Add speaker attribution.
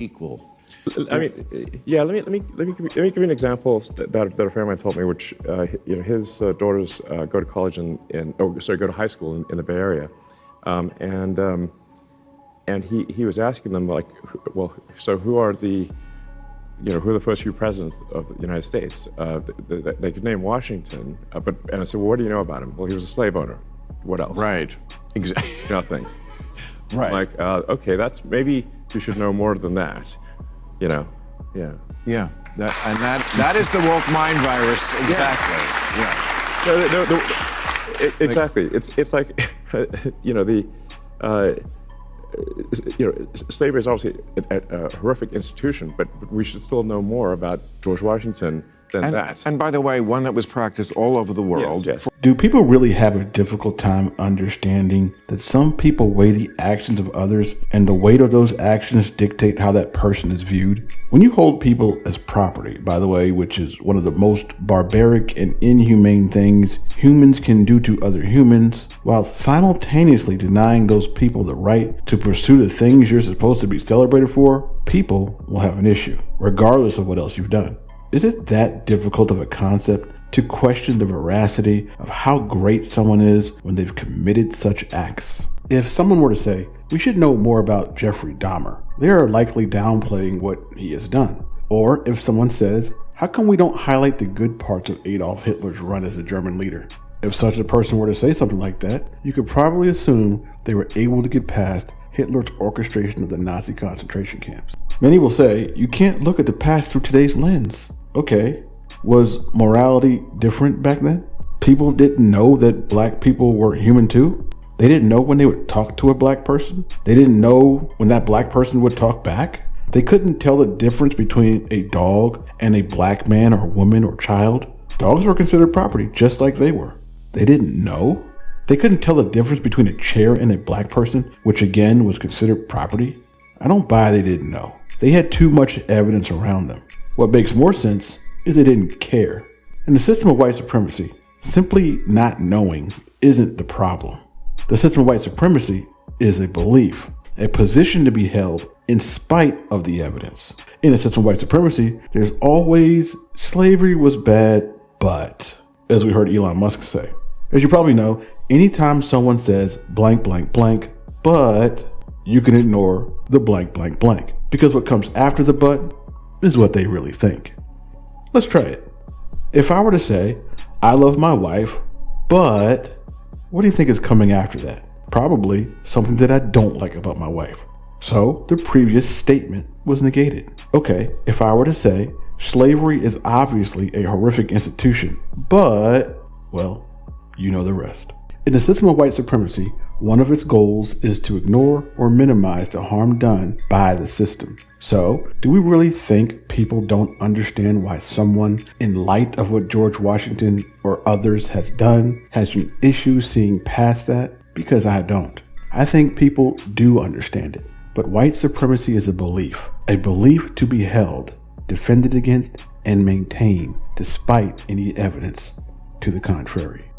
Speaker 1: equal.
Speaker 2: I mean, yeah. Let me give you an example that a friend of mine told me, which his daughters go to college go to high school in the Bay Area, and he was asking them, like, well, so who are the first few presidents of the United States? They could name Washington, and I said, well, what do you know about him? Well, he was a slave owner. What else?
Speaker 1: Right. Exactly.
Speaker 2: Nothing.
Speaker 1: Right.
Speaker 2: Like, okay, maybe you should know more than that. Yeah.
Speaker 1: Yeah. That is the woke mind virus. Exactly. Yeah.
Speaker 2: Exactly. It's like, slavery is obviously a horrific institution, but we should still know more about George Washington than that.
Speaker 1: And by the way, one that was practiced all over the world.
Speaker 2: Yes.
Speaker 3: Do people really have a difficult time understanding that some people weigh the actions of others and the weight of those actions dictate how that person is viewed? When you hold people as property, by the way, which is one of the most barbaric and inhumane things humans can do to other humans, while simultaneously denying those people the right to pursue the things you're supposed to be celebrated for, people will have an issue, regardless of what else you've done. Is it that difficult of a concept to question the veracity of how great someone is when they've committed such acts? If someone were to say, we should know more about Jeffrey Dahmer, they are likely downplaying what he has done. Or if someone says, how come we don't highlight the good parts of Adolf Hitler's run as a German leader? If such a person were to say something like that, you could probably assume they were able to get past Hitler's orchestration of the Nazi concentration camps. Many will say, you can't look at the past through today's lens. Okay, was morality different back then? People didn't know that black people were human too? They didn't know when they would talk to a black person? They didn't know when that black person would talk back? They couldn't tell the difference between a dog and a black man or woman or child? Dogs were considered property just like they were. They didn't know? They couldn't tell the difference between a chair and a black person, which again was considered property? I don't buy they didn't know. They had too much evidence around them. What makes more sense is they didn't care. In the system of white supremacy, simply not knowing isn't the problem. The system of white supremacy is a belief, a position to be held in spite of the evidence. In the system of white supremacy, there's always slavery was bad, but, as we heard Elon Musk say. As you probably know, anytime someone says blank, blank, blank, but, you can ignore the blank, blank, blank, because what comes after the but is what they really think. Let's try it. If I were to say, I love my wife, but what do you think is coming after that? Probably something that I don't like about my wife. So the previous statement was negated. Okay, if I were to say, slavery is obviously a horrific institution, but, well, you know the rest. In the system of white supremacy, one of its goals is to ignore or minimize the harm done by the system. So, do we really think people don't understand why someone, in light of what George Washington or others has done, has an issue seeing past that? Because I don't. I think people do understand it. But white supremacy is a belief to be held, defended against, and maintained despite any evidence to the contrary.